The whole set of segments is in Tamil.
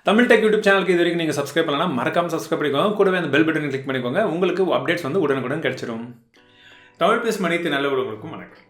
தமிழ் டெக் யூடியூப் சேனலுக்கு இது வரைக்கும் நீங்கள் சப்ஸ்கிரைப் பண்ணலாம், மறக்காமல் சப்ஸ்கிரைப் பண்ணிக்கோங்க. கூடவே அந்த பெல் பட்டன் கிளிக் பண்ணிக்கோங்க. உங்களுக்கு அப்டேட்ஸ் வந்து உடனுக்குடன் கிடைச்சிடும். தமிழ் பேசும் அனைத்து நல்ல உறவுகளுக்கும் வணக்கம்.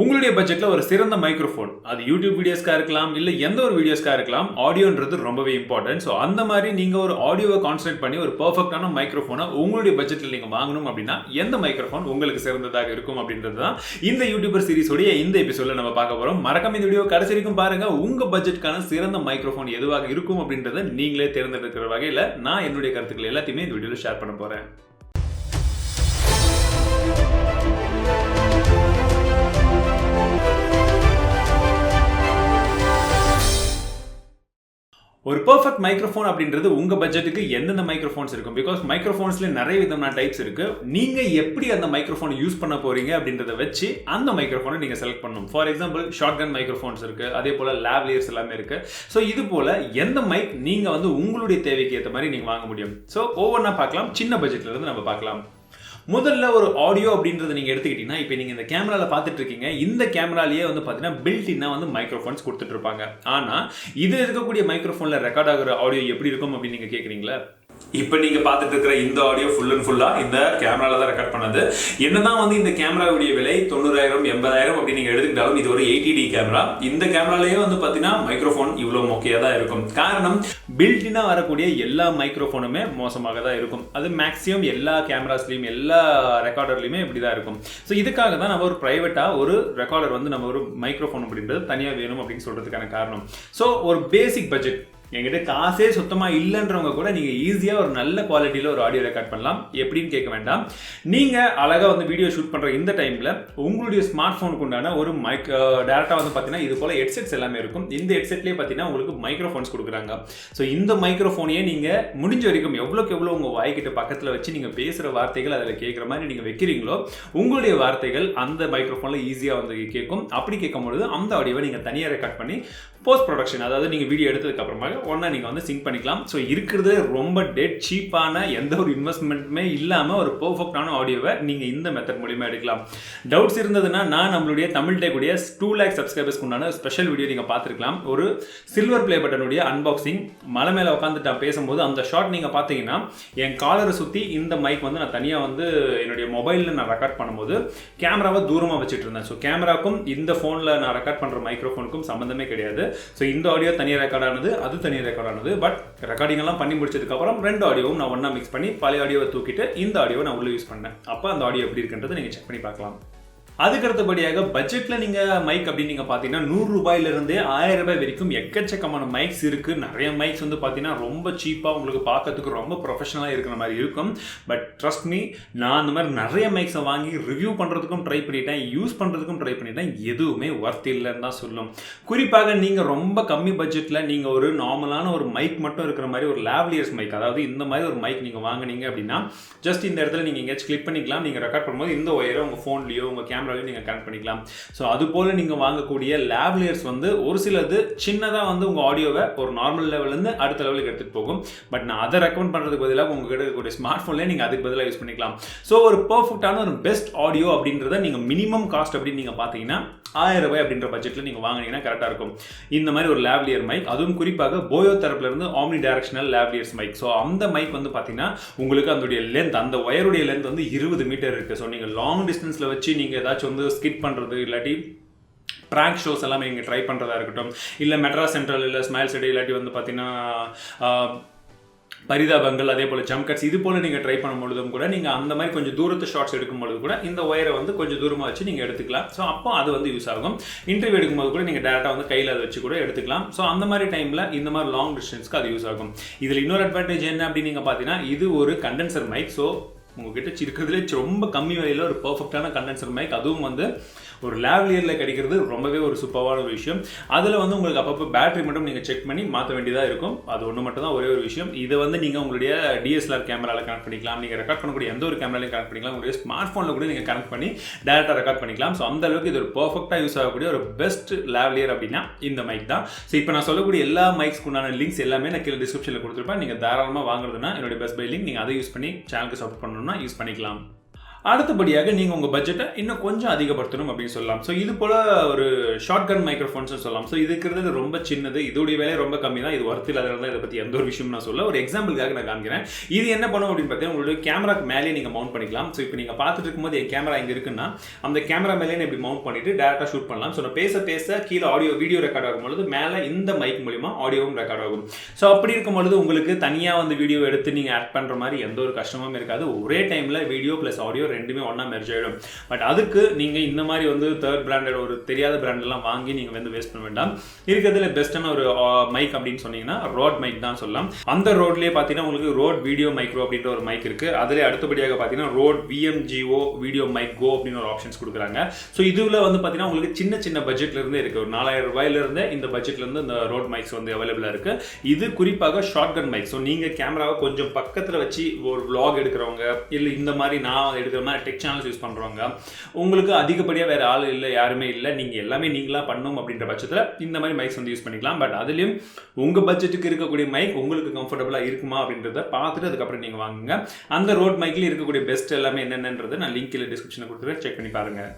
உங்களுடைய பட்ஜெட்டில் ஒரு சிறந்த மைக்ரோஃபோன், அது யூடியூப் வீடியோஸ்க்காக இருக்கலாம், இல்லை எந்த ஒரு வீடியோஸ்க்காக இருக்கலாம். ஆடியோன்றது ரொம்பவே இம்பார்ட்டன்ட். ஸோ அந்த மாதிரி நீங்கள் ஒரு ஆடியோவை கான்சன்ட்ரேட் பண்ணி ஒரு பர்ஃபெக்டான மைக்ரோஃபோனை உங்களுடைய பட்ஜெட்டில் நீங்கள் வாங்கணும் அப்படின்னா எந்த மைக்ரோஃபோன் உங்களுக்கு சிறந்ததாக இருக்கும் அப்படின்றது தான் இந்த யூடியூபர் சீரிஸோடைய இந்த எபிசோடில் நம்ம பார்க்க போகிறோம். மறக்காம இந்த வீடியோ கடைசி வரைக்கும் பாருங்கள். உங்கள் பட்ஜெட்டுக்கான சிறந்த மைக்ரோஃபோன் எதுவாக இருக்கும் அப்படின்றத நீங்களே தேர்ந்தெடுக்கிற வகையில் நான் என்னுடைய கருத்துக்கள் எல்லாத்தையுமே இந்த வீடியோவில் ஷேர் பண்ண போகிறேன். ஒரு பர்ஃபெக்ட் மைக்ரோஃபோன் அப்படின்றது உங்கள் பட்ஜெட்டுக்கு எந்தெந்த மைக்ரோஃபோன்ஸ் இருக்கும். பிகாஸ் மைக்ரோஃபோன்ஸில் நிறைய விதமான டைப்ஸ் இருக்குது. நீங்கள் எப்படி அந்த மைக்ரோஃபோனை யூஸ் பண்ண போகிறீங்க அப்படின்றத வச்சு அந்த மைக்ரோஃபோனை நீங்கள் செலக்ட் பண்ணணும். For example shotgun microphones இருக்குது, அதே போல் லேவ்லியர்ஸ் எல்லாமே இருக்குது. ஸோ இது போல் எந்த மைக் நீங்கள் வந்து உங்களுடைய தேவைக்கு ஏற்ற மாதிரி நீங்கள் வாங்க முடியும். ஸோ ஒவ்வொன்றா பார்க்கலாம். சின்ன பட்ஜெட்லேருந்து நம்ம பார்க்கலாம். முதல்ல ஒரு ஆடியோ அப்படின்றத நீங்கள் எடுத்துக்கிட்டீங்கன்னா, இப்போ நீங்கள் இந்த கேமராவில் பார்த்துட்டு இருக்கீங்க. இந்த கேமராலேயே வந்து பார்த்தீங்கன்னா பில்டின்னாக வந்து மைக்ரோஃபோன்ஸ் கொடுத்துட்டு இருப்பாங்க. ஆனால் இதில் இருக்கக்கூடிய மைக்ரோஃபோனில் ரெக்கார்ட் ஆகிற ஆடியோ எப்படி இருக்கும் அப்படின்னு நீங்கள் கேட்குறீங்களா? இப்போ நீங்கள் பார்த்துட்டு இருக்கிற இந்த ஆடியோ ஃபுல் அண்ட் ஃபுல்லாக இந்த கேமராவில் தான் ரெக்கார்ட் பண்ணது. என்னதான் வந்து இந்த கேமராவுடைய விலை 90,000 80,000 அப்படின்னு நீங்கள் எடுத்துக்கிட்டாலும் இது ஒரு 80D கேமரா. இந்த கேமராலேயே வந்து பார்த்தீங்கன்னா மைக்ரோஃபோன் இவ்வளோ மொக்கையாக தான் இருக்கும். காரணம், பில்டினாக வரக்கூடிய எல்லா மைக்ரோஃபோனுமே மோசமாக தான் இருக்கும். அது மேக்ஸிமம் எல்லா கேமராஸ்லையும் எல்லா ரெக்கார்டர்லையுமே இப்படி தான் இருக்கும். ஸோ இதுக்காக தான் நம்ம ஒரு ப்ரைவேட்டாக ஒரு ரெக்கார்டர் வந்து நம்ம ஒரு மைக்ரோஃபோன் அப்படின்றது தனியாக வேணும் அப்படின்னு சொல்கிறதுக்கான காரணம். ஸோ ஒரு பேசிக் பட்ஜெட், என்கிட்ட காசே சுத்தமாக இல்லைன்றவங்க கூட நீங்கள் ஈஸியாக ஒரு நல்ல குவாலிட்டியில் ஒரு ஆடியோ ரெக்கார்ட் பண்ணலாம். எப்படின்னு கேட்க வேண்டாம். நீங்கள் அழகாக வந்து வீடியோ ஷூட் பண்ணுற இந்த டைமில் உங்களுடைய ஸ்மார்ட் ஃபோனுக்கு உண்டான ஒரு டேரெக்டாக வந்து பார்த்தீங்கன்னா இது போல் ஹெட்செட்ஸ் எல்லாமே இருக்கும். இந்த ஹெட்செட்லேயே பார்த்தீங்கன்னா உங்களுக்கு மைக்ரோஃபோன்ஸ் கொடுக்குறாங்க. ஸோ இந்த மைக்ரோஃபோனையே நீங்கள் முடிஞ்ச வரைக்கும் எவ்வளோக்கு எவ்வளோ உங்கள் வாய்க்கிட்ட பக்கத்தில் வச்சு நீங்கள் பேசுகிற வார்த்தைகள் அதில் கேட்குற மாதிரி நீங்கள் வைக்கிறீங்களோ உங்களுடைய வார்த்தைகள் அந்த மைக்ரோஃபோனில் ஈஸியாக வந்து கேட்கும். அப்படி கேட்கும்பொழுது அந்த ஆடியோவை நீங்கள் தனியாக ரெக்கார்ட் பண்ணி போஸ்ட் ப்ரொடக்ஷன், அதாவது நீங்கள் வீடியோ எடுத்ததுக்கு அப்புறமாக ஒன்றா நீங்கள் வந்து சிங்க் பண்ணிக்கலாம். ஸோ இருக்கிறது ரொம்ப டெட் சீப்பான எந்த ஒரு இன்வெஸ்ட்மெண்ட்டுமே இல்லாமல் ஒரு பர்ஃபெக்டான ஆடியோவை நீங்கள் இந்த மெத்தட் மூலிமா எடுக்கலாம். டவுட்ஸ் இருந்ததுன்னா நான் நம்மளுடைய தமிழ் டெக்குடைய 2 lakh சப்ஸ்கிரைபர்ஸ்க்கு உண்டான ஸ்பெஷல் வீடியோ நீங்கள் பார்த்துருக்கலாம். ஒரு சில்வர் ப்ளே பட்டனுடைய அன்பாக்சிங், மலை மேலே உட்காந்துட்டு நான் பேசும்போது அந்த ஷாட் நீங்கள் பார்த்தீங்கன்னா என் காலரை சுற்றி இந்த மைக் வந்து நான் தனியாக வந்து என்னுடைய மொபைலில் நான் ரெக்கார்ட் பண்ணும்போது கேமராவை தூரமாக வச்சுட்டு இருந்தேன். ஸோ கேமராக்கும் இந்த ஃபோனில் நான் ரெக்கார்ட் பண்ணுற மைக்ரோஃபோனுக்கும் சம்மந்தமே கிடையாது. ஸோ இந்த ஆடியோ தனியாக ரெக்கார்ட் ஆனது, அது தனியாக ரெக்கார்ட் ஆனது. பட் ரெக்கார்டிங் எல்லாம் பண்ணி முடிச்சதுக்கப்புறம் 2 ஆடியோவும் நான் ஒன்றா மிக்ஸ் பண்ணி பழைய ஆடியோவை தூக்கிட்டு இந்த ஆடியோவை நான் உள்ளே யூஸ் பண்ணேன். அப்போ அந்த ஆடியோ எப்படி இருக்குன்றதை நீங்கள் செக் பண்ணி பார்க்கலாம். அதுக்கு அடுத்தபடியாக பட்ஜெட்டில் நீங்கள் மைக் அப்படின்னு நீங்கள் பார்த்தீங்கன்னா 100 ரூபாயிலிருந்தே 1000 ரூபாய் வரைக்கும் எக்கச்சக்கமான மைக்ஸ் இருக்குது. நிறைய மைக்ஸ் வந்து பார்த்தீங்கன்னா ரொம்ப சீப்பாக உங்களுக்கு பார்க்கறதுக்கு ரொம்ப ப்ரொஃபஷனலாக இருக்கிற மாதிரி இருக்கும். பட் ட்ரஸ்ட் மீ, நான் அந்த மாதிரி நிறைய மைக்ஸை வாங்கி ரிவ்யூ பண்ணுறதுக்கும் ட்ரை பண்ணிட்டேன், யூஸ் பண்ணுறதுக்கும் ட்ரை பண்ணிட்டேன். எதுவுமே ஒர்த் இல்லைன்னு தான் சொல்லும். குறிப்பாக நீங்கள் ரொம்ப கம்மி பட்ஜெட்டில் நீங்கள் ஒரு நார்மலான ஒரு மைக் மட்டும் இருக்கிற மாதிரி ஒரு லேவ்லியர்ஸ் மைக், அதாவது இந்த மாதிரி ஒரு மைக் நீங்கள் வாங்கினீங்க அப்படின்னா ஜஸ்ட் இந்த இடத்துல நீங்கள் எங்கேயாச்சும் கிளிக் பண்ணிக்கலாம். நீங்கள் ரெக்கார்ட் பண்ணும்போது இந்த ஒயரை உங்கள் ஃபோன்லேயோ உங்கள் கேமராலையும் நீங்கள் கனெக்ட் பண்ணிக்கலாம். ஸோ அது போல் நீங்கள் வாங்கக்கூடிய லேவ்லியர்ஸ் வந்து ஒரு சிலது சின்னதாக வந்து உங்கள் ஆடியோவை ஒரு நார்மல் லெவல்லேருந்து அடுத்த லெவலுக்கு எடுத்துகிட்டு போகும். பட் நான் அதை ரெக்கமெண்ட் பண்ணுறதுக்கு பதிலாக உங்கள்கிட்ட இருக்கக்கூடிய ஸ்மார்ட் ஃபோன்லேயே நீங்கள் அதுக்கு பதிலாக யூஸ் பண்ணிக்கலாம். ஸோ ஒரு பர்ஃபெக்டான ஒரு பெஸ்ட் ஆடியோ அப்படின்றத நீங்கள் மினிமம் காஸ்ட் அப்படின்னு நீங்கள் பார்த்தீங்கன்னா 1000 ரூபாய் அப்படின்ற பட்ஜெட்டில் நீங்கள் வாங்கினீங்கன்னா கரெக்டாக இருக்கும். இந்த மாதிரி ஒரு லேவ்லியர் மைக், அதுவும் குறிப்பாக போயோ தரப்புலேருந்து ஆம்னி டைரக்ஷனல் லேவ்லியர்ஸ் மைக். ஸோ அந்த மைக் வந்து பார்த்தீங்கன்னா உங்களுக்கு அதோடைய லென்த், அந்த ஒயருடைய லென்த் வந்து 20 மீட்டர் இருக்குது. ஸோ நீங்கள் லாங் டிஸ்டன்ஸில் வச்சு நீங்கள் ஏதாச்சும் வந்து ஸ்கிட் பண்ணுறது, இல்லாட்டி ப்ராங்க் ஷோஸ் எல்லாமே நீங்கள் ட்ரை பண்ணுறதா இருக்கட்டும், இல்லை மெட்ராஸ் சென்ட்ரல் இல்லை ஸ்மைல் சிட்டி, இல்லாட்டி வந்து பார்த்தீங்கன்னா பரிதாபங்கள், அதே போல் ஜம்கட்ஸ், இது போல் நீங்கள் ட்ரை பண்ணும்பொழுதும் கூட நீங்கள் அந்த மாதிரி கொஞ்சம் தூரத்து ஷார்ட்ஸ் எடுக்கும்பொழுது கூட இந்த ஒயரை வந்து கொஞ்சம் தூரமாக வச்சு நீங்கள் எடுத்துக்கலாம். ஸோ அப்போ அது வந்து யூஸ் ஆகும். இன்டர்வியூ எடுக்கும்போது கூட நீங்கள் டேரெக்டாக வந்து கையில் அதை வச்சு கூட எடுத்துக்கலாம். ஸோ அந்த மாதிரி டைமில் இந்த மாதிரி லாங் டிஸ்டன்ஸ்க்கு அது யூஸ் ஆகும். இதில் இன்னொரு அட்வான்டேஜ் என்ன அப்படின்னு நீங்கள் பார்த்தீங்கன்னா, இது ஒரு கண்டென்சர் மைக். ஸோ உங்ககிட்ட இருக்கிறதுலே ரொம்ப கம்மி விலையில் ஒரு பர்ஃபெக்டான கண்டென்சர் மைக், அதுவும் வந்து ஒரு லேவ்லியரில் கிடைக்கிறது ரொம்பவே ஒரு சூப்பரான ஒரு விஷயம். அதில் வந்து உங்களுக்கு அப்பப்போ பேட்டரி மட்டும் நீங்கள் செக் பண்ணி மாற்ற வேண்டியதாக இருக்கும். அது ஒன்று மட்டும் தான் ஒரே ஒரு விஷயம். இதை வந்து நீங்கள் உங்களுடைய DSLR கேமராவில் கனெக்ட் பண்ணிக்கலாம். நீங்கள் ரெக்கார்ட் பண்ணக்கூடிய எந்த ஒரு கேமராலையும் கனெக்ட் பண்ணிக்கலாம். உங்களுடைய ஸ்மார்ட் ஃபோனில் கூட நீங்கள் கனெக்ட் பண்ணி டேரெக்டாக ரெக்கார்ட் பண்ணிக்கலாம். ஸோ அந்த அளவுக்கு இது ஒரு பர்ஃபெக்டாக யூஸ் ஆகக்கூடிய ஒரு பெஸ்ட் லேவ்லியர் அப்படின்னா இந்த மைக் தான். ஸோ இப்போ நான் சொல்லக்கூடிய எல்லா மைக்ஸ்க்குண்டான லிங்க்ஸ் எல்லாமே நான் கீழே டிஸ்கிரிப்ஷனில் கொடுத்துருப்பேன். நீங்கள் தாராளமாக வாங்குறதுனா என்னுடைய பெஸ்ட் பை லிங்க், நீங்கள் அதை யூஸ் பண்ணி சேனலுக்கு சப்போர்ட் பண்ணணும்னா யூஸ் பண்ணிக்கலாம். அடுத்தபடியாக நீங்கள் உங்கள் பட்ஜெட்டை இன்னும் கொஞ்சம் அதிகப்படுத்தணும் அப்படின்னு சொல்லலாம். ஸோ இது போல் ஒரு ஷார்ட் கன் மைக்ரோஃபோன்ஸ் சொல்லலாம். ஸோ இது இருக்கிறது ரொம்ப சின்னது, இதோடைய வேலை ரொம்ப கம்மி தான், இது ஒர்த் இல்லாத தான். இதை பற்றி எந்த ஒரு விஷயம் நான் சொல்ல ஒரு எக்ஸாம்பிளுக்காக நான் காமிக்கிறேன். இது என்ன பண்ணும் அப்படின்னு பார்த்தீங்கன்னா உங்களுடைய கேமராக்கு மேலே நீங்கள் மவுண்ட் பண்ணிக்கலாம். ஸோ இப்போ நீங்கள் பார்த்துட்டு இருக்கும்போது என் கேமரா இங்கே இருக்குன்னா அந்த கேமரா மேலே இப்படி மவுண்ட் பண்ணிட்டு டேரெக்டாக ஷூட் பண்ணலாம். ஸோ நான் பேச கீழே வீடியோ ரெக்கார்ட் ஆகும்பொழுது மேலே இந்த மைக் மூலிமா ஆடியோவும் ரெக்கார்ட் ஆகும். ஸோ அப்படி இருக்கும்பொழுது உங்களுக்கு தனியாக வந்து வீடியோ எடுத்து நீங்கள் ஆட் பண்ணுற மாதிரி எந்த ஒரு கஷ்டமும் இருக்காது. ஒரே டைமில் வீடியோ ப்ளஸ் ஆடியோ ரெண்டுமே ஒன்றா மெர்ஜ் ஆகிடும். பட் அதுக்கு நீங்கள் இந்த மாதிரி வந்து தேர்ட் பிராண்டட் ஒரு தெரியாத பிராண்டெல்லாம் வாங்கி நீங்கள் வந்து வேஸ்ட் பண்ண வேண்டாம். இருக்கிறதுல பெஸ்ட்டான ஒரு மைக் அப்படின்னு சொன்னீங்கன்னா ரோட் மைக் தான் சொல்லலாம். அந்த ரோட்லேயே பார்த்தீங்கன்னா உங்களுக்கு ரோட் வீடியோ மைக்ரோ அப்படின்ற ஒரு மைக் இருக்குது. அதில் அடுத்தபடியாக பார்த்தீங்கன்னா ரோட் VMGO வீடியோ மைக் கோ அப்படின்னு ஒரு ஆப்ஷன்ஸ் கொடுக்குறாங்க. ஸோ இதில் வந்து பார்த்தீங்கன்னா உங்களுக்கு சின்ன பட்ஜெட்லேருந்து இருக்குது. ஒரு 4000 ரூபாயிலிருந்து இந்த பட்ஜெட்லேருந்து இந்த ரோட் மைக்ஸ் வந்து அவைலபிளாக இருக்குது. இது குறிப்பாக ஷார்ட் கன் மைக். ஸோ நீங்கள் கேமராவை கொஞ்சம் பக்கத்தில் வச்சு ஒரு vlog எடுக்கிறவங்க, இல்லை இந்த மாதிரி நான் எடுக்கிற மாதிரி டெக் சேனல்ஸ் யூஸ் பண்ணுறவங்க, உங்களுக்கு அதிகப்படியாக வேறு ஆள் இல்லை, யாருமே இல்லை, நீங்கள் எல்லாமே நீங்களாக பண்ணணும் அப்படின்ற பட்சத்தில் இந்த மாதிரி மைக்ஸ் வந்து யூஸ் பண்ணிக்கலாம். பட் அதுலேயும் உங்கள் பட்ஜெட்டுக்கு இருக்கக்கூடிய மைக் உங்களுக்கு கம்ஃபர்டபுளாக இருக்குமா அப்படின்றத பார்த்துட்டு அதுக்கப்புறம் நீங்கள் வாங்குங்க. அந்த ரோட் மைக்கில் இருக்கக்கூடிய பெஸ்ட் எல்லாமே என்னென்னன்றதை நான் லிங்க்கில் டிஸ்கிரிப்ஷனில் கொடுத்துருக்கேன், செக் பண்ணி பாருங்கள்.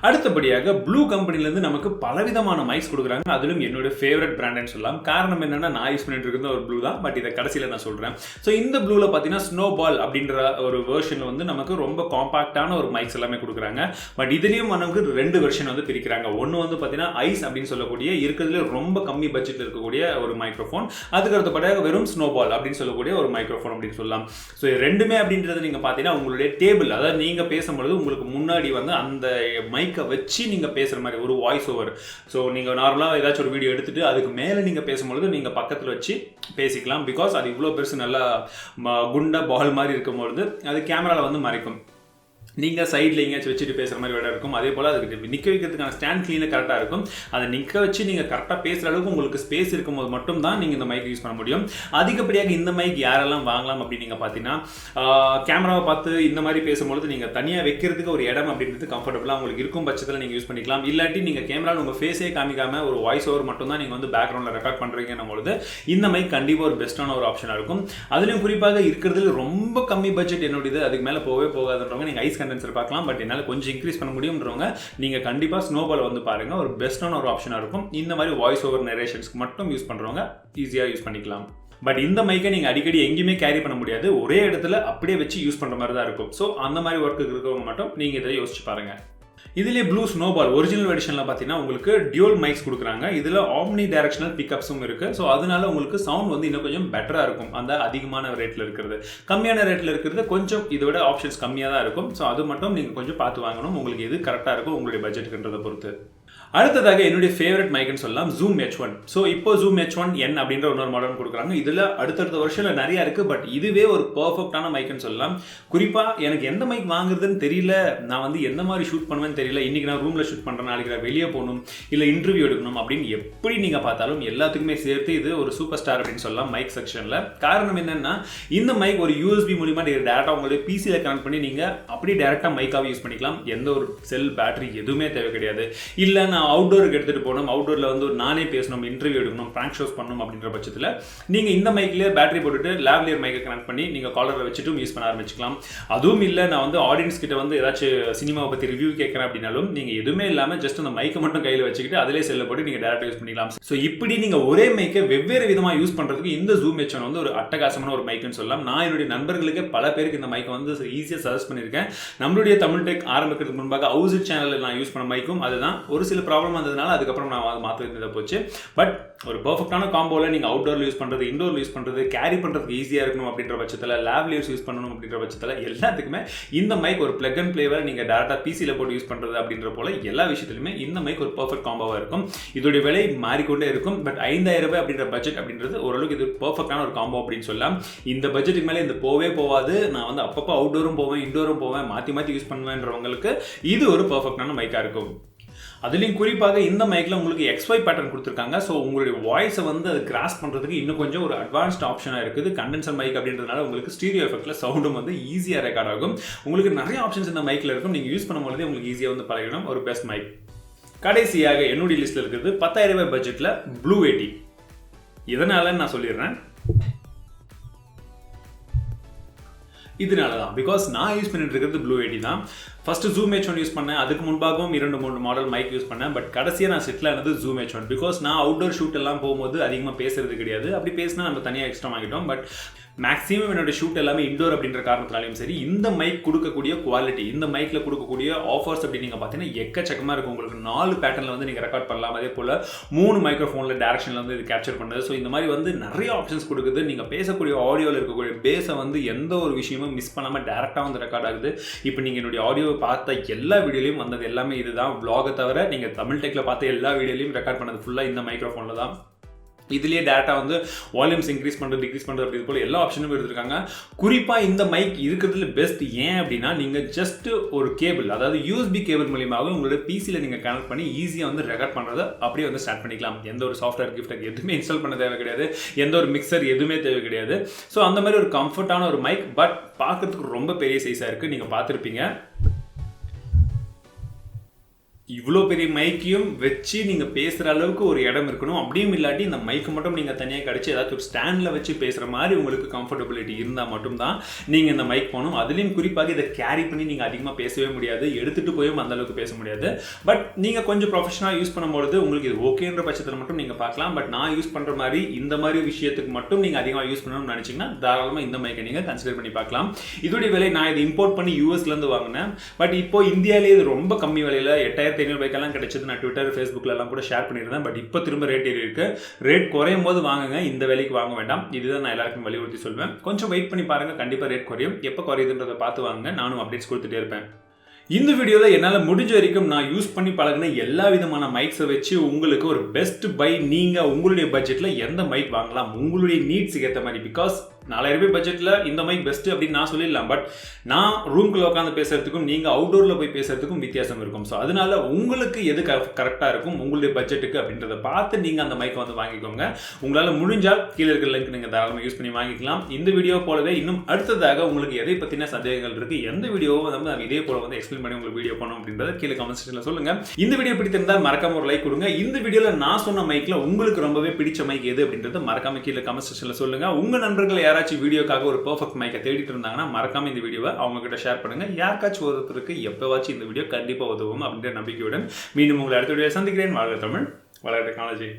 அடுத்தபடியாக ப்ளூ கம்பெனிலேருந்து நமக்கு பலவிதமான மைக்ஸ் கொடுக்குறாங்க. அதிலும் என்னோட ஃபேவரட் பிராண்டுன்னு சொல்லலாம். காரணம் என்னென்னா நான் யூஸ் பண்ணிட்டு இருக்கிறது ஒரு ப்ளூ தான். பட் இதை கடைசியில் நான் சொல்கிறேன். ஸோ இந்த ப்ளூவில் பார்த்தீங்கன்னா ஸ்னோபால் அப்படின்ற ஒரு வெர்ஷனில் வந்து நமக்கு ரொம்ப காம்பாக்டான ஒரு மைக்ஸ் எல்லாமே கொடுக்குறாங்க. பட் இதுலேயும் நமக்கு 2 வெர்ஷன் வந்து பிரிக்கிறாங்க. ஒன்று வந்து பார்த்தீங்கன்னா ஐஸ் அப்படின்னு சொல்லக்கூடிய இருக்கிறதுல ரொம்ப கம்மி பட்ஜெட்டில் இருக்கக்கூடிய ஒரு மைக்ரோஃபோன், அதுக்கு அடுத்தபடியாக வெறும் ஸ்னோபால் அப்படின்னு சொல்லக்கூடிய ஒரு மைக்ரோஃபோன் அப்படின்னு சொல்லலாம். ஸோ ரெண்டுமே அப்படின்றது நீங்கள் பார்த்தீங்கன்னா உங்களுடைய டேபிள், அதாவது நீங்கள் பேசும்பொழுது உங்களுக்கு முன்னாடி வந்து அந்த மைக் வச்சு நீங்க பேசுற மாதிரி ஒரு வாய்ஸ் ஓவர். ஸோ நீங்க நார்மலா ஏதாச்சும் ஒரு வீடியோ எடுத்துட்டு அதுக்கு மேல நீங்க பேசும்பொழுது நீங்க பக்கத்துல வச்சு பேசிக்கலாம். பிகாஸ் அது இவ்வளோ பெருசு நல்லா குண்டா பால் மாதிரி இருக்கும்பொழுது அது கேமரால வந்து மறைக்கும். நீங்கள் சைடில் எங்கேயாச்சும் வச்சுட்டு பேசுகிற மாதிரி இடம் இருக்கும். அதே போல் அதுக்கு நிற்க வைக்கிறதுக்கான ஸ்டாண்ட் கிளீனாக கரெக்டாக இருக்கும். அதை நிற்க வச்சு நீங்கள் கரெக்டாக பேசுகிற அளவுக்கு உங்களுக்கு ஸ்பேஸ் இருக்கும்போது மட்டும் தான் நீங்கள் இந்த மைக் யூஸ் பண்ண முடியும். அதிகப்படியாக இந்த மைக் யாரெல்லாம் வாங்கலாம் அப்படின்னு நீங்கள் பார்த்தீங்கன்னா கேமராவை பார்த்து இந்த மாதிரி பேசும்பொழுது நீங்கள் தனியாக வைக்கிறதுக்கு ஒரு இடம் அப்படின்றது கம்ஃபர்டபுளாக உங்களுக்கு இருக்கும் பட்சத்தில் நீங்கள் யூஸ் பண்ணிக்கலாம். இல்லாட்டி நீங்கள் கேமராவில் உங்கள் ஃபேஸே காமிக்காமல் ஒரு வாய்ஸ் ஓவர் மட்டும் தான் நீங்கள் வந்து பேக்ரவுண்டில் ரெக்கார்ட் பண்ணுறீங்கன்னும் பொழுது இந்த மைக் கண்டிப்பாக ஒரு பெஸ்ட்டான ஒரு ஆப்ஷனாக இருக்கும். அதுலேயும் குறிப்பாக இருக்கிறதுல ரொம்ப கம்மி பட்ஜெட் என்னுடையது, அதுக்கு மேலே போகவே போகாதுன்றவங்க நீங்கள் ஐஸ் கண்டென்சர் பார்க்கலாம். பட் என்னால் கொஞ்சம் இன்க்ரீஸ் பண்ண முடியும்ன்றவங்க நீங்கள் கண்டிப்பாக ஸ்னோபால் வந்து பாருங்கள். ஒரு பெஸ்ட்டான ஒரு ஆப்ஷனாக இருக்கும். இந்த மாதிரி வாய்ஸ் ஓவர் நரேஷன்ஸ்க்கு மட்டும் யூஸ் பண்ணுறவங்க ஈஸியாக யூஸ் பண்ணிக்கலாம். பட் இந்த மைக்கை நீங்கள் அடிக்கடி எங்கேயுமே கேரி பண்ண முடியாது. ஒரே இடத்துல அப்படியே வச்சு யூஸ் பண்ணுற மாதிரி தான் இருக்கும். ஸோ அந்த மாதிரி ஒர்க்கு இருக்கிறவங்க மட்டும் நீங்கள் இதை யோசிச்சு பாருங்கள். இதிலே ப்ளூ ஸ்னோபால் ஒரிஜினல் எடிஷனில் பார்த்தீங்கன்னா உங்களுக்கு டியூல் மைக்ஸ் கொடுக்குறாங்க. இதில் ஆம்னி டைரக்ஷனல் பிக்கப்ஸும் இருக்குது. ஸோ அதனால உங்களுக்கு சவுண்ட் வந்து இன்னும் கொஞ்சம் பெட்டராக இருக்கும். அந்த அதிகமான ரேட்டில் இருக்கிறது, கம்மியான ரேட்டில் இருக்கிறது கொஞ்சம் இதை விட ஆப்ஷன்ஸ் கம்மியாக தான் இருக்கும். ஸோ அது மட்டும் நீங்கள் கொஞ்சம் பார்த்து வாங்கணும். உங்களுக்கு எது கரெக்டாக இருக்கும் உங்களுடைய பட்ஜெட்டுன்றதை பொறுத்து. அடுத்ததாக என்னுடைய ஃபேவரட் மைக்னு சொல்லலாம் Zoom H1. ஸோ இப்போ Zoom H1N அப்படின்ற இன்னொரு மாடல் கொடுக்குறாங்க. இதில் அடுத்தடுத்த வருஷத்தில் நிறையா இருக்குது. பட் இதுவே ஒரு பர்ஃபெக்டான மைக்னு சொல்லலாம். குறிப்பாக எனக்கு எந்த மைக் வாங்குறதுன்னு தெரியல, நான் வந்து எந்த மாதிரி ஷூட் பண்ணுவேன்னு தெரியல, இன்றைக்கி நான் ரூமில் ஷூட் பண்ணுறேன், நாளைக்கு நான் வெளியே போகணும், இல்லை இன்டர்வியூ எடுக்கணும் அப்படின்னு எப்படி நீங்கள் பார்த்தாலும் எல்லாத்துக்குமே சேர்த்து இது ஒரு சூப்பர் ஸ்டார் அப்படின்னு சொல்லலாம் மைக் செக்ஷனில். காரணம் என்னென்னா இந்த மைக் ஒரு USB மூலிமா நீங்கள் டேரெக்டாக உங்களுடைய பிசியில் கனெக்ட் பண்ணி நீங்கள் அப்படியே டேரெக்டாக மைக்காகவே யூஸ் பண்ணிக்கலாம். எந்த ஒரு செல் பேட்டரி எதுவுமே தேவை கிடையாது. இல்லை நான் அவுட்டோருக்கு எடுத்துகிட்டு போகணும், அவுட்டோரில் வந்து நானே பேசணும், இன்டர்வியூ எடுக்கணும், ப்ராங்க் ஷோஸ் பண்ணணும் அப்படின்ற பட்சத்தில் நீங்கள் இந்த மைக்லேயே பேட்டரி போட்டுட்டு லேவ்லியர் மைக்கை கனெக்ட் பண்ணி நீங்கள் காலரில் வச்சுட்டும் யூஸ் பண்ண ஆரம்பிச்சிக்கலாம். அதுவும் இல்லை நான் வந்து ஆடியன்ஸ் கிட்ட வந்து ஏதாச்சும் சினிமாவை பற்றி ரிவ்யூ கேட்குறேன் அப்படின்னாலும் நீங்கள் எதுவுமே இல்லாமல் ஜஸ்ட் அந்த மைக்கை மட்டும் கையில் வச்சுக்கிட்டு அதிலே செல்ல போட்டு நீங்கள் டேரக்டாக யூஸ் பண்ணிக்கலாம். ஸோ இப்படி நீங்கள் ஒரே மைக்கை வெவ்வேறு விதமாக யூஸ் பண்ணுறதுக்கு இந்த Zoom H1 வந்து ஒரு அட்டகாசமான ஒரு மைக்குன்னு சொல்லலாம். நான் என்னுடைய நண்பர்களுக்கு பல பேருக்கு இந்த மைக்கை வந்து ஈஸியாக சஜஸ்ட் பண்ணியிருக்கேன். நம்மளுடைய தமிழ் டெக் ஆரம்பிக்கிறதுக்கு முன்பாக ஹவுஸ் சேனலில் நான் யூஸ் பண்ண மைக்கும் அதுதான். ஒரு சில ப்ராப்ளம் வந்ததுனால அதுக்கப்புறம் நான் அதை மாற்ற போச்சு. பட் ஒரு பர்ஃபெக்டான காம்போவில் நீங்கள் அவுட்டோரில் யூஸ் பண்ணுறது, இண்டோரில் யூஸ் பண்ணுறது, கேரி பண்ணுறதுக்கு ஈஸியாக இருக்கணும் அப்படின்ற பட்சத்தில், லேவ்லியர்ஸ் யூஸ் பண்ணணும் அப்படின்ற பட்சத்தில் எல்லாத்துக்குமே இந்த மைக் ஒரு பிளக் அண்ட் பிளேவை நீங்கள் டேரெக்டாக பிசியில் போட்டு யூஸ் பண்ணுறது அப்படின்ற போல எல்லா விஷயத்துலையுமே இந்த மைக் ஒரு பர்ஃபெக்ட் காம்போவாக இருக்கும். இதோடைய விலை மாறிக்கொண்டே இருக்கும். பட் 5000 ரூபாய் அப்படின்ற பட்ஜெட் அப்படின்றது ஓரளவுக்கு இது பர்ஃபெக்டான ஒரு காம்போ அப்படின்னு சொல்லலாம். இந்த பட்ஜெட்டுக்கு மேலே இந்த போவே போகாது. நான் வந்து அப்பப்போ அவுட்டோரும் போவேன், இண்டோரும் போவேன், மாற்றி யூஸ் பண்ணுவேன்றவங்களுக்கு இது ஒரு பர்ஃபெக்டான மைக்காக இருக்கும். அதுலேயும் குறிப்பாக இந்த மைக்கில் உங்களுக்கு XY பேட்டர்ன் கொடுத்துருக்காங்க. ஸோ உங்களுடைய வாய்ஸை வந்து அது கிராஸ் பண்ணுறதுக்கு இன்னும் கொஞ்சம் ஒரு அட்வான்ஸ்ட் ஆப்ஷனாக இருக்குது. கண்டென்சர் மைக் அப்படின்றதுனால உங்களுக்கு ஸ்டீரியோ எஃபெக்ட்டில் சவுண்டும் வந்து ஈஸியாக ரெக்கார்ட் ஆகும். உங்களுக்கு நிறைய ஆப்ஷன்ஸ் இந்த மைக்கில் இருக்கும். நீங்கள் யூஸ் பண்ணும்போது உங்களுக்கு ஈஸியாக வந்து பழகிடும். ஒரு பெஸ்ட் மைக். கடைசியாக என்னுடைய லிஸ்ட்டில் இருக்கிறது 10,000 ரூபாய் பட்ஜெட்டில் ப்ளூ 80. இதனால நான் சொல்லிடுறேன், இதனால தான் பிகாஸ் நான் யூஸ் பண்ணிட்டு இருக்கிறது ப்ளூ 80 தான். ஃபர்ஸ்ட் ஜூம் H1 யூஸ் பண்ணேன், அதுக்கு முன்பாகவும் 2-3 மாடல் மைக் யூஸ் பண்ணேன். பட் கடைசியாக நான் செட்டில் ஆனது ஜூம் H1 பிகாஸ் நான் அவுட்டோர் ஷூட் எல்லாம் போகும்போது அதிகமாக பேசுறது கிடையாது. அப்படி பேசினா நம்ம தனியாக எக்ஸ்ட்ரா வாங்கிட்டோம். பட் மேக்ஸிமம் என்னோட ஷூட் எல்லாமே இண்டோர் அப்படின்ற காரணத்தினாலையும் சரி, இந்த மைக் கொடுக்கக்கூடிய குவாலிட்டி, இந்த மைக்கில் கொடுக்கக்கூடிய ஆஃபர்ஸ் அப்படின்னு நீங்கள் பார்த்தீங்கன்னா எக்கச்சக்கமாக இருக்கும். உங்களுக்கு 4 பேட்டர்னில் வந்து நீங்கள் ரெக்கார்ட் பண்ணலாம். அதே போல் 3 மைக்ரோஃபோனில் டேரக்ஷனில் வந்து இது கேப்சர் பண்ணுறது. ஸோ இந்த மாதிரி வந்து நிறைய ஆப்ஷன்ஸ் கொடுக்குது. நீங்கள் பேசக்கூடிய ஆடியோவில் இருக்கக்கூடிய பேஸை வந்து எந்த ஒரு விஷயமும் மிஸ் பண்ணாமல் டேரெக்டாக வந்து ரெக்கார்ட் ஆகுது. இப்போ நீங்கள் என்னுடைய ஆடியோவை பார்த்த எல்லா வீடியோலையும் வந்தது எல்லாமே இதுதான். வ்ளாகை தவிர நீங்கள் தமிழ் டெக்கில் பார்த்த எல்லா வீடியோலையும் ரெக்கார்ட் பண்ணது ஃபுல்லாக இந்த மைக்ரோஃபோனில் தான். இதுலேயே டேட்டா வந்து வால்யூம்ஸ் இன்க்ரீஸ் பண்ணுறது, டிக்ரீஸ் பண்ணுறது அப்படி போல் எல்லா ஆப்ஷனும் எடுத்துருக்காங்க. குறிப்பாக இந்த மைக் இருக்கிறதுல பெஸ்ட் ஏன் அப்படின்னா, நீங்கள் ஜஸ்ட் ஒரு கேபிள், அதாவது USB கேபிள் மூலியமாக உங்களோட பிசியில் நீங்கள் கனெக்ட் பண்ணி ஈஸியாக வந்து ரெக்கார்ட் பண்ணுறதை அப்படியே வந்து ஸ்டார்ட் பண்ணிக்கலாம். எந்த ஒரு சாஃப்ட்வேர் கிஃப்ட் எதுவுமே இன்ஸ்டால் பண்ண தேவை கிடையாது, எந்த ஒரு மிக்சர் எதுவுமே தேவை கிடையாது. ஸோ அந்த மாதிரி ஒரு கம்ஃபர்டான ஒரு மைக், பட் பார்க்குறதுக்கு ரொம்ப பெரிய சைஸாக இருக்குது. நீங்கள் பார்த்துருப்பீங்க. இவ்வளோ பெரிய மைக்கையும் வச்சு நீங்கள் பேசுகிற அளவுக்கு ஒரு இடம் இருக்கணும். அப்படியும் இல்லாட்டி இந்த மைக்கு மட்டும் நீங்கள் தனியாக கிடச்சி ஏதாச்சும் ஒரு ஸ்டாண்டில் வச்சு பேசுகிற மாதிரி உங்களுக்கு கம்ஃபர்டபிலிட்டி இருந்தால் மட்டும்தான் நீங்கள் இந்த மைக் போகணும். அதுலேயும் குறிப்பாக இதை கேரி பண்ணி நீங்கள் அதிகமாக பேசவே முடியாது, எடுத்துகிட்டு போயும் அந்தளவுக்கு பேச முடியாது. பட் நீங்கள் கொஞ்சம் ப்ரொஃபஷனலாக யூஸ் பண்ணும்போது உங்களுக்கு இது ஓகேன்ற பட்சத்தில் மட்டும் நீங்கள் பார்க்கலாம். பட் நான் யூஸ் பண்ணுற மாதிரி இந்த மாதிரி விஷயத்துக்கு மட்டும் நீங்கள் அதிகமாக யூஸ் பண்ணணும்னு நினச்சிங்கன்னா தாராளமாக இந்த மைக்கை நீங்கள் கன்சிடர் பண்ணி பார்க்கலாம். இதோடைய விலை நான் இதை இம்போர்ட் பண்ணி யூஎஸ்லேருந்து வாங்கினேன். பட் இப்போ இந்தியாவிலே இது ரொம்ப கம்மி விலையில் 8500 ரூபாய்க்கெல்லாம் கிடைச்சது. நான் ட்விட்டர், ஃபேஸ்புக்கில் எல்லாம் கூட ஷேர் பண்ணியிருந்தேன். பட் இப்போ திரும்ப ரேட் ஏறி இருக்கு. ரேட் குறையும் போது வாங்குங்க, இந்த விலைக்கு வாங்க வேண்டாம். இதுதான் நான் எல்லாருக்கும் வலியுறுத்தி சொல்வேன். கொஞ்சம் வெயிட் பண்ணி பாருங்க, கண்டிப்பாக ரேட் குறையும். எப்போ குறையுதுன்றதை பார்த்து வாங்க. நானும் அப்டேட்ஸ் கொடுத்துட்டே இருப்பேன். இந்த வீடியோவில் என்னால் முடிஞ்ச வரைக்கும் நான் யூஸ் பண்ணி பழகின எல்லா விதமான மைக்ஸை வச்சு உங்களுக்கு ஒரு பெஸ்ட் பை, நீங்கள் உங்களுடைய பட்ஜெட்டில் எந்த மைக் வாங்கலாம் உங்களுடைய நீட்ஸுக்கு ஏற்ற மாதிரி. பிகாஸ் 4000 ரூபாய் பட்ஜெட்டில் இந்த மைக் பெஸ்ட்டு அப்படின்னு நான் சொல்லிடலாம். பட் நான் ரூம்குள்ளே உட்காந்து பேசுறதுக்கும் நீங்கள் அவுட்டோரில் போய் பேசுறதுக்கும் வித்தியாசம் இருக்கும். ஸோ அதனால உங்களுக்கு எது கரெக்டாக இருக்கும் உங்களுடைய பட்ஜெட்டுக்கு அப்படின்றத பார்த்து நீங்கள் அந்த மைக்கை வந்து வாங்கிக்கோங்க. உங்களால் முடிஞ்சால் கீழே இருக்கிற லிங்க் நீங்கள் தாராளமாக யூஸ் பண்ணி வாங்கிக்கலாம். இந்த வீடியோ போலவே இன்னும் அடுத்ததாக உங்களுக்கு எதை பற்றின சந்தேகங்கள் இருக்குது, எந்த வீடியோவும் வந்து நான் இதே போல வந்து எக்ஸ்பிளைன் பண்ணி உங்களுக்கு வீடியோ பண்ணணும் அப்படின்றத கீழே கமெண்ட் செக்ஷனில் சொல்லுங்கள். இந்த வீடியோ பிடித்திருந்தால் மறக்காம ஒரு லைக் கொடுங்க. இந்த வீடியோவில் நான் சொன்ன மைக்கில் உங்களுக்கு ரொம்பவே பிடிச்ச மைக் எது அப்படின்றத மறக்காம கீழே கமெண்ட் செக்ஷனில் சொல்லுங்கள். உங்கள் நண்பர்கள் யாராச்சும் வீடியோக்காக ஒரு பெர்ஃபெக்ட் மைக்கை தேடிட்டு இருந்தாங்கன்னா மறக்காம இந்த வீடியோவை அவங்க கிட்ட ஷேர் பண்ணுங்க. யாருக்காச்சும் ஒருத்தருக்கு எப்பவாச்சும் இந்த வீடியோ கண்டிப்பாக உதவும் அப்படின்ற நம்பிக்கையுடன் மீண்டும் உங்களை அடுத்த வீடியோ சந்திக்கிறேன். வாழ்க தமிழ், வளர டெக்னாலஜி.